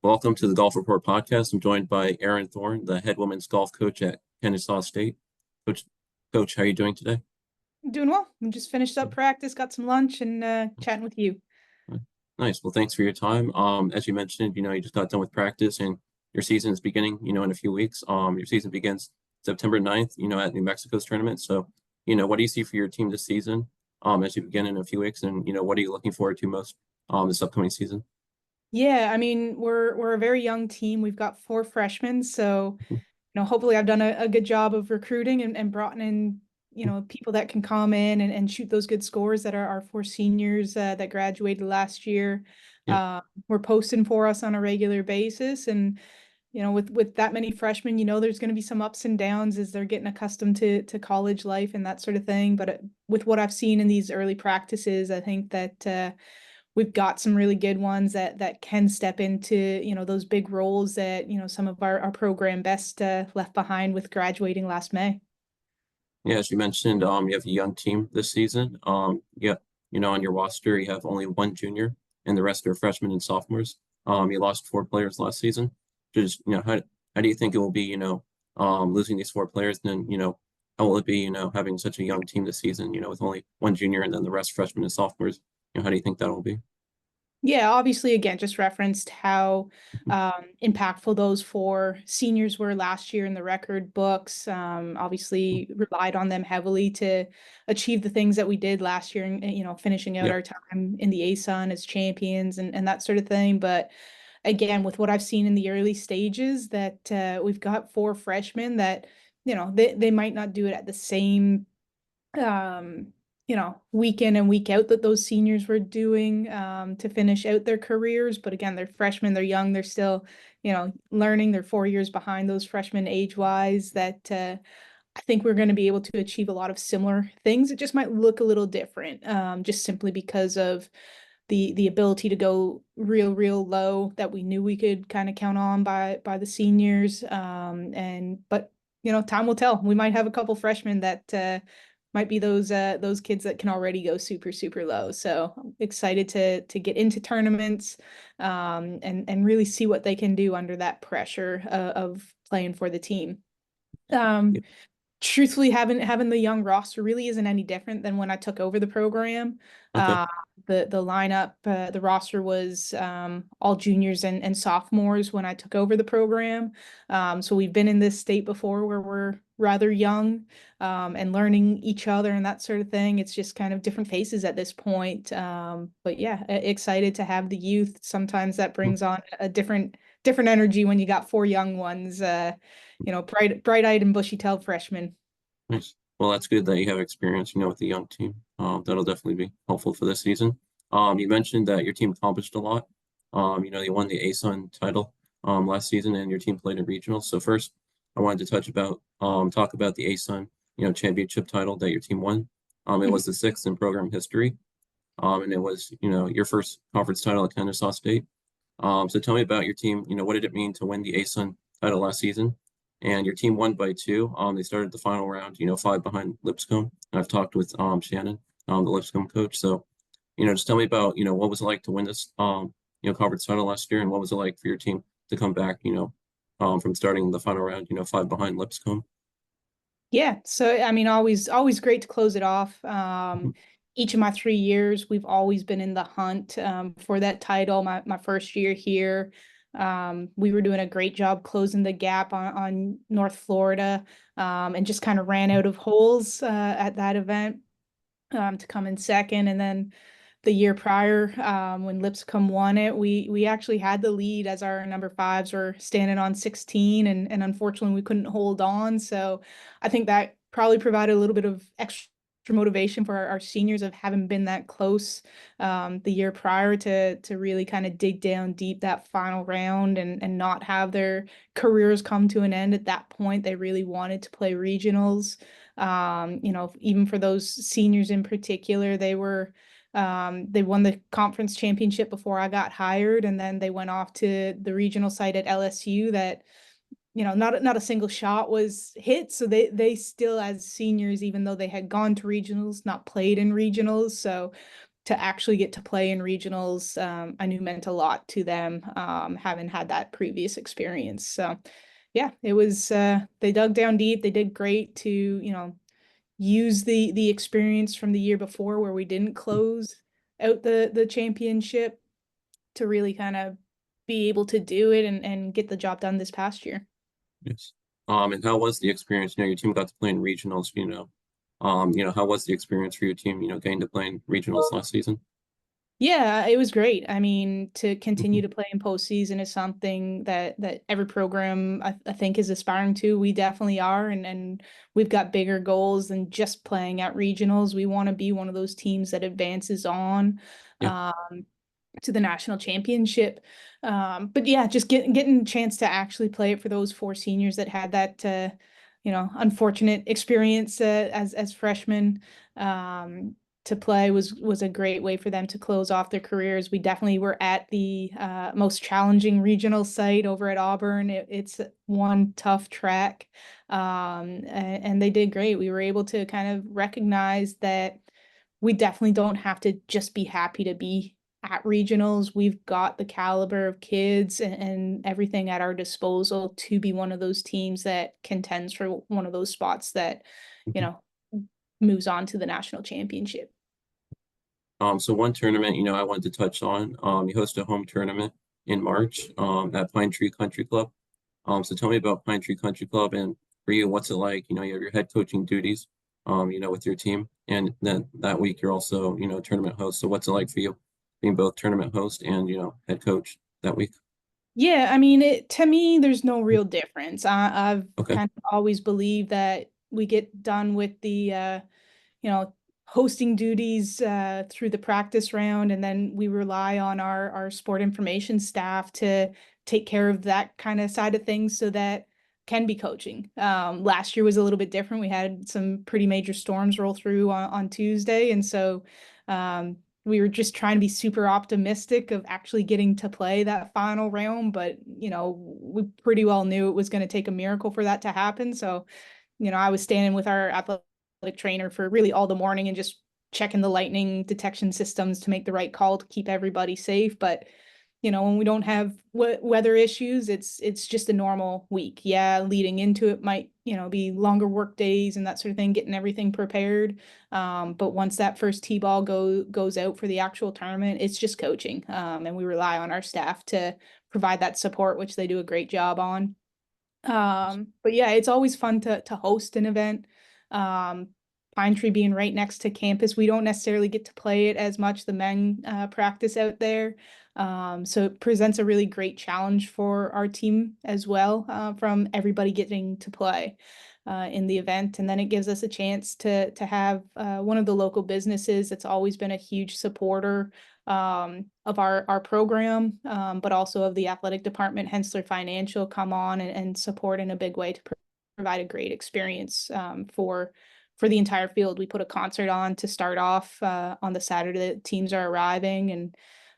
Welcome to the Golf Report podcast. I'm joined by Erin Thorne, the head women's golf coach at Kennesaw State. Coach, Coach, how are you doing today? Doing well. I'm just finished up practice, got some lunch, and chatting with you. Nice. Well, thanks for your time. As you mentioned, you just got done with practice and your season is beginning, in a few weeks. Your season begins September 9th, at New Mexico's tournament. So, what do you see for your team this season, as you begin in a few weeks? And, what are you looking forward to most, this upcoming season? Yeah, I mean, we're a very young team. We've got four freshmen, so hopefully I've done a good job of recruiting and brought in, people that can come in and shoot those good scores that are our four seniors that graduated last year. Yeah. Were posting for us on a regular basis, and with that many freshmen, there's going to be some ups and downs as they're getting accustomed to college life and that sort of thing. But with what I've seen in these early practices, I think that we've got some really good ones that can step into, those big roles that, some of our program best left behind with graduating last May. Yeah, as you mentioned, you have a young team this season. Yeah, on your roster, you have only one junior, and the rest are freshmen and sophomores. You lost four players last season. Just, how do you think it will be, losing these four players? And then, how will it be, having such a young team this season, with only one junior and then the rest freshmen and sophomores? How do you think that will be? Yeah, obviously, again, just referenced how impactful those four seniors were last year in the record books. Obviously, relied on them heavily to achieve the things that we did last year, and finishing out Yeah. our time in the ASUN as champions and that sort of thing. But again, with what I've seen in the early stages, that we've got four freshmen that they might not do it at the same week in and week out that those seniors were doing to finish out their careers. But again, they're freshmen, they're young, they're still, learning. They're 4 years behind those freshmen age-wise that I think we're going to be able to achieve a lot of similar things. It just might look a little different, just simply because of the ability to go real low that we knew we could kind of count on by the seniors. But time will tell. We might have a couple freshmen that might be those kids that can already go super low. So I'm excited to get into tournaments and really see what they can do under that pressure of playing for the team. Yeah. Truthfully, having the young roster really isn't any different than when I took over the program. Okay. Uh, the lineup, the roster was all juniors and sophomores when I took over the program. So we've been in this state before where we're rather young and learning each other and that sort of thing. It's just kind of different faces at this point. But yeah, excited to have the youth. Sometimes that brings on a different energy when you got four young ones. Bright-eyed and bushy-tailed freshmen. Nice. Well, that's good that you have experience, with the young team. That'll definitely be helpful for this season. You mentioned that your team accomplished a lot. You won the ASUN title last season, and your team played in regionals. So first, I wanted to talk about the ASUN, championship title that your team won. It was the sixth in program history, and it was, your first conference title at Kennesaw State. So tell me about your team. What did it mean to win the ASUN title last season? And your team won by two. They started the final round, five behind Lipscomb. And I've talked with Shannon, the Lipscomb coach. So, just tell me about, what was it like to win this conference title last year, and what was it like for your team to come back, from starting the final round, five behind Lipscomb. Yeah, so I mean, always great to close it off. Each of my 3 years, we've always been in the hunt for that title. My first year here, we were doing a great job closing the gap on North Florida, and just kind of ran out of holes at that event to come in second. And then the year prior, when Lipscomb won it, we actually had the lead as our number fives were standing on 16, and unfortunately we couldn't hold on. So I think that probably provided a little bit of extra motivation for our seniors of having been that close the year prior to really kind of dig down deep that final round and not have their careers come to an end at that point. They really wanted to play regionals. Even for those seniors in particular, they won the conference championship before I got hired, and then they went off to the regional site at LSU that, not a single shot was hit. So they still, as seniors, even though they had gone to regionals, not played in regionals. So to actually get to play in regionals, I knew meant a lot to them, having had that previous experience. So yeah, it was, they dug down deep. They did great to, use the experience from the year before where we didn't close out the championship to really kind of be able to do it and get the job done this past year. Yes. And how was the experience? Your team got to play in regionals, how was the experience for your team, getting to play in regionals last season? Yeah, it was great. I mean, to continue Mhm. to play in postseason is something that every program I think is aspiring to. We definitely are, and we've got bigger goals than just playing at regionals. We want to be one of those teams that advances on Yeah. to the national championship. But yeah, just getting a chance to actually play it for those four seniors that had that unfortunate experience as freshmen. To play was a great way for them to close off their careers. We definitely were at the most challenging regional site over at Auburn. It's one tough track, and they did great. We were able to kind of recognize that we definitely don't have to just be happy to be at regionals. We've got the caliber of kids and everything at our disposal to be one of those teams that contends for one of those spots that, you Mhm. know, moves on to the national championship. So one tournament, I wanted to touch on, you host a home tournament in March, at Pine Tree Country Club. So tell me about Pine Tree Country Club, and for you, what's it like? You have your head coaching duties, with your team, and then that week you're also, tournament host. So what's it like for you being both tournament host and, head coach that week? Yeah, I mean, to me, there's no real difference. I've Okay. kind of always believed that we get done with the hosting duties through the practice round, and then we rely on our sport information staff to take care of that kind of side of things so that can be coaching. Last year was a little bit different. We had some pretty major storms roll through on Tuesday, and so we were just trying to be super optimistic of actually getting to play that final round, but we pretty well knew it was going to take a miracle for that to happen. So I was standing with our athletic trainer for really all the morning and just checking the lightning detection systems to make the right call to keep everybody safe. But when we don't have weather issues, it's just a normal week. Yeah, leading into it might be longer work days and that sort of thing, getting everything prepared. But once that first T-ball goes out for the actual tournament, it's just coaching. And we rely on our staff to provide that support, which they do a great job on. But yeah, it's always fun to host an event. Um, Pine Tree being right next to campus, we don't necessarily get to play it as much. The men practice out there. So it presents a really great challenge for our team as well, from everybody getting to play in the event. And then it gives us a chance to have one of the local businesses that's always been a huge supporter of our program, but also of the athletic department, Hensler Financial, come on and support in a big way to provide a great experience for the entire field. We put a concert on to start off on the Saturday that teams are arriving,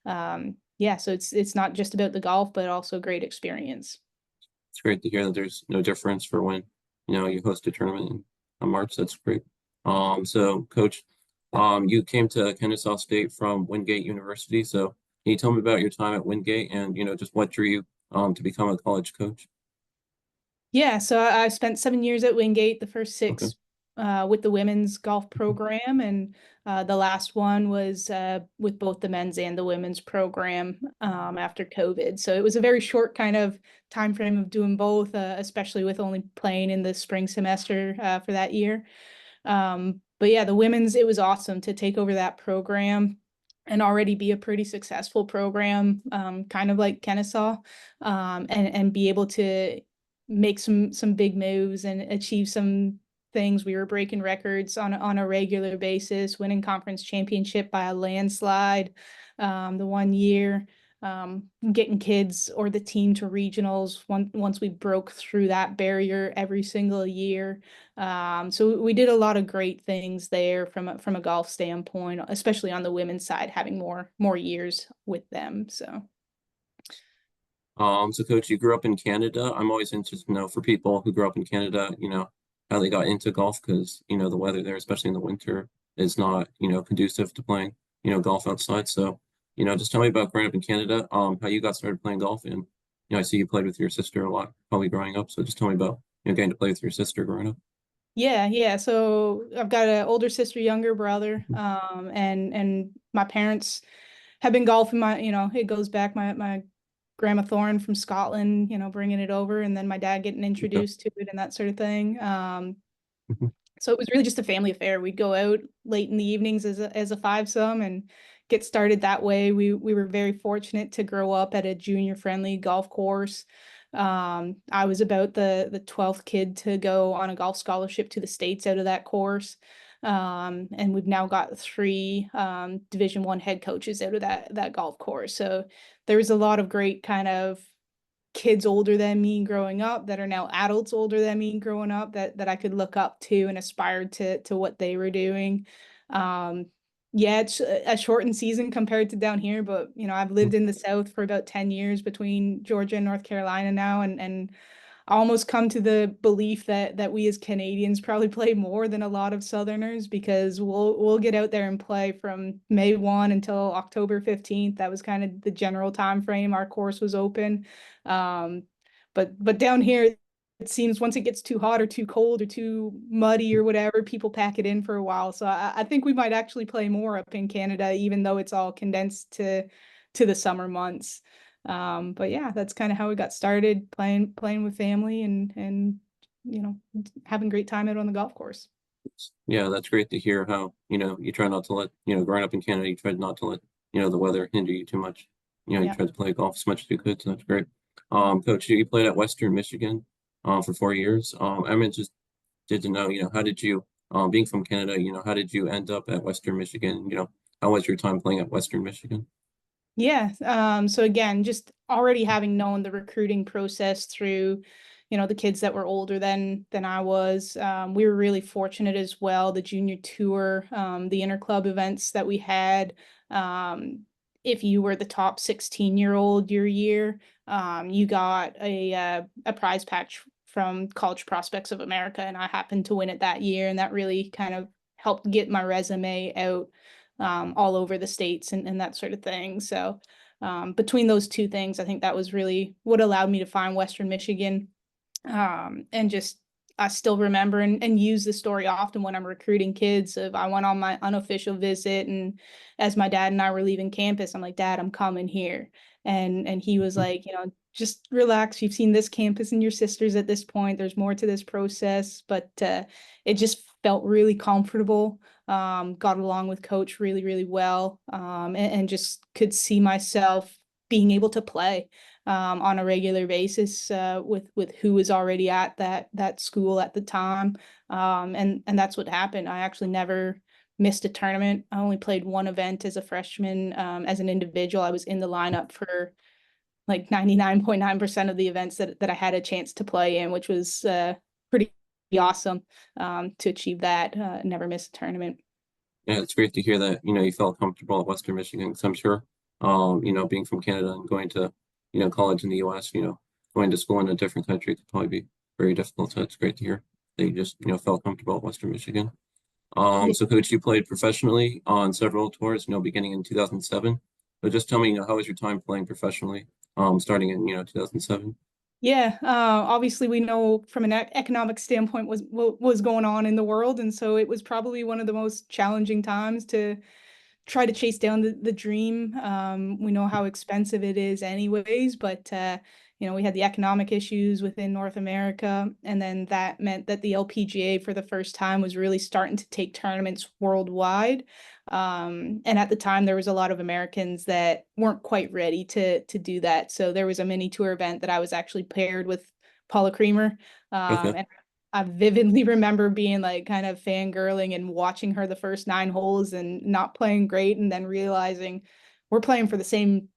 and yeah, so it's not just about the golf, but also a great experience. It's great to hear that there's no difference for when, you host a tournament in March. That's great. So Coach, you came to Kennesaw State from Wingate University. So can you tell me about your time at Wingate and, just what drew you, to become a college coach? Yeah, so I spent 7 years at Wingate, the first Okay. six with the women's golf program, and the last one was with both the men's and the women's program after COVID. So it was a very short kind of time frame of doing both, especially with only playing in the spring semester for that year. But yeah, the women's, it was awesome to take over that program and already be a pretty successful program, kind of like Kennesaw, and be able to make some big moves and achieve some things. We were breaking records on a regular basis, winning conference championship by a landslide the one year, getting kids or the team to regionals once we broke through that barrier every single year. So we did a lot of great things there from a golf standpoint, especially on the women's side, having more years with them. So So Coach, you grew up in Canada. I'm always interested to know for people who grew up in Canada, how they got into golf because, the weather there, especially in the winter, is not, conducive to playing. golf outside. So, just tell me about growing up in Canada, how you got started playing golf, and I see you played with your sister a lot, probably growing up. So just tell me about getting to play with your sister growing up. Yeah. So I've got an older sister, younger brother, Mhm. and my parents have been golfing. It goes back my grandma Thorne from Scotland, bringing it over, and then my dad getting Okay. introduced to it and that sort of thing. Mhm. So it was really just a family affair. We'd go out late in the evenings as a fivesome and get started that way. We were very fortunate to grow up at a junior friendly golf course. I was about the 12th kid to go on a golf scholarship to the States out of that course. And we've now got three Division I head coaches out of that golf course. So there was a lot of great kind of kids older than me growing up that are now adults older than me growing up that I could look up to and aspired to what they were doing. Um, yeah, it's a shortened season compared to down here, but I've lived in the South for about 10 years between Georgia and North Carolina now, and I almost come to the belief that we as Canadians probably play more than a lot of Southerners because we'll get out there and play from May 1 until October 15th. That was kind of the general time frame our course was open. Um, but down here, it seems once it gets too hot or too cold or too muddy or whatever, people pack it in for a while. So I think we might actually play more up in Canada, even though it's all condensed to the summer months. But yeah, that's kind of how we got started playing with family and you know having a great time out on the golf course. Yeah, that's great to hear how, you try not to let, growing up in Canada, you tried not to let, the weather hinder you too much. You Yeah. tried to play golf as much as you could, so that's great. Coach, you played at Western Michigan, for 4 years. I mean, just did to know, how did you, being from Canada, how did you end up at Western Michigan? How was your time playing at Western Michigan? Yeah. So again, just already having known the recruiting process through, the kids that were older than I was. We were really fortunate as well. The junior tour, the interclub events that we had. If you were the top 16-year-old your year, you got a prize patch from College Prospects of America, and I happened to win it that year, and that really kind of helped get my resume out all over the states and that sort of thing. So between those two things, I think that was really what allowed me to find Western Michigan. And just I still remember and use the story often when I'm recruiting kids. If I went on my unofficial visit and as my dad and I were leaving campus, I'm like, Dad, I'm coming here. And he was like, just relax. You've seen this campus and your sisters at this point. There's more to this process, but it just felt really comfortable. Got along with coach really, really well, and just could see myself being able to play on a regular basis with who was already at that school at the time, and that's what happened. I actually never missed a tournament. I only played one event as a freshman. As an individual, I was in the lineup for like 99.9% of the events that I had a chance to play in, which was pretty awesome to achieve that. Never miss a tournament. Yeah, it's great to hear that, you felt comfortable at Western Michigan, because I'm sure, being from Canada and going to, college in the US, going to school in a different country could probably be very difficult. So it's great to hear that you just, felt comfortable at Western Michigan. Yeah. So Coach, you played professionally on several tours, beginning in 2007. But just tell me, how was your time playing professionally, starting in, 2007? Yeah, obviously we know from an economic standpoint what was going on in the world, and so it was probably one of the most challenging times to try to chase down the dream. We know how expensive it is anyways, but we had the economic issues within North America, and then that meant that the LPGA for the first time was really starting to take tournaments worldwide. And at the time, there was a lot of Americans that weren't quite ready to do that. So there was a mini tour event that I was actually paired with Paula Creamer. Okay. And I vividly remember being like kind of fangirling and watching her the first 9 holes and not playing great, and then realizing we're playing for the same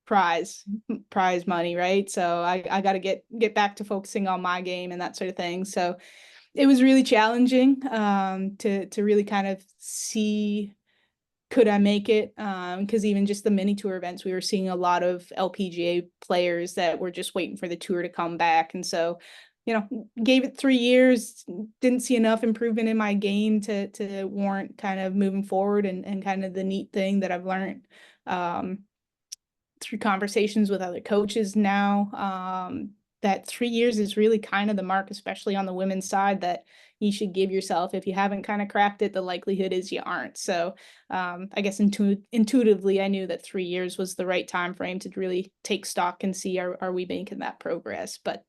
prize prize money, right? So I got to get back to focusing on my game and that sort of thing. So it was really challenging to really kind of see could I make it? Because even just the mini tour events, we were seeing a lot of LPGA players that were just waiting for the tour to come back. And so gave it 3 years, didn't see enough improvement in my game to warrant kind of moving forward, and kind of the neat thing that I've learned through conversations with other coaches now, that 3 years is really kind of the mark, especially on the women's side, that you should give yourself. If you haven't kind of cracked it, the likelihood is you aren't. So I guess intuitively, I knew that 3 years was the right time frame to really take stock and see, are we making that progress? But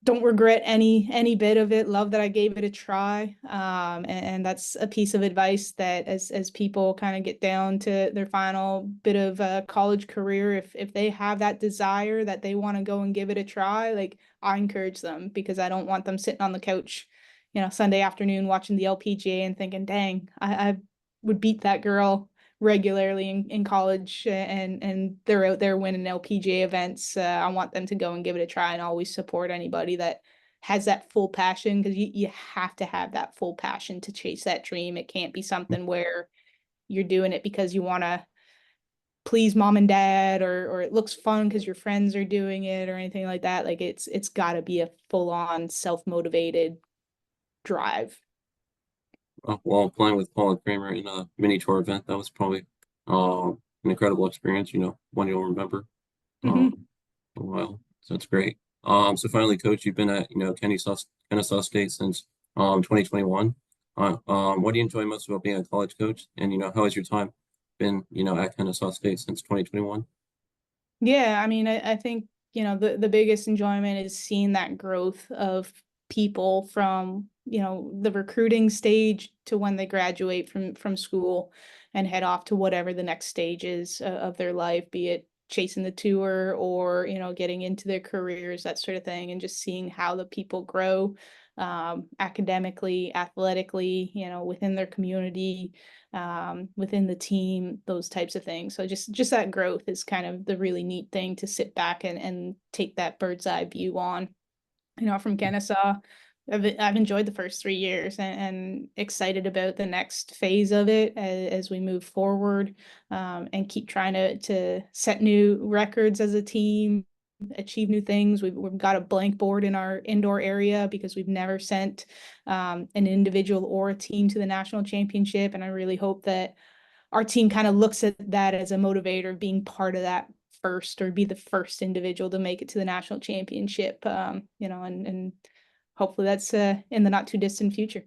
don't regret any bit of it. Love that I gave it a try. And that's a piece of advice that as people kind of get down to their final bit of a college career, if they have that desire that they want to go and give it a try, like, I encourage them, because I don't want them sitting on the couch, Sunday afternoon watching the LPGA and thinking, dang, I would beat that girl regularly in college, and they're out there winning LPGA events. I want them to go and give it a try, and always support anybody that has that full passion, because you have to have that full passion to chase that dream. It can't be something where you're doing it because you want to please mom and dad, or it looks fun because your friends are doing it, or anything like that. Like, it's got to be a full-on self-motivated drive. Well, playing with Paula Kramer in a mini tour event, that was probably an incredible experience, one you'll remember Mhm. for a while. So that's great. So finally, Coach, you've been at, Kennesaw State since 2021. What do you enjoy most about being a college coach? And, how has your time been, at Kennesaw State since 2021? Yeah, I mean, I think, the biggest enjoyment is seeing that growth of people from, the recruiting stage to when they graduate from school and head off to whatever the next stage is of their life, be it chasing the tour, or, getting into their careers, that sort of thing, and just seeing how the people grow academically, athletically, within their community, within the team, those types of things. So just that growth is kind of the really neat thing to sit back and take that bird's eye view on. From Kennesaw, I've enjoyed the first 3 years, and excited about the next phase of it as we move forward, and keep trying to set new records as a team, achieve new things. We've got a blank board in our indoor area because we've never sent an individual or a team to the national championship. And I really hope that our team kind of looks at that as a motivator, being part of that first, or be the first individual to make it to the national championship, and hopefully that's in the not too distant future.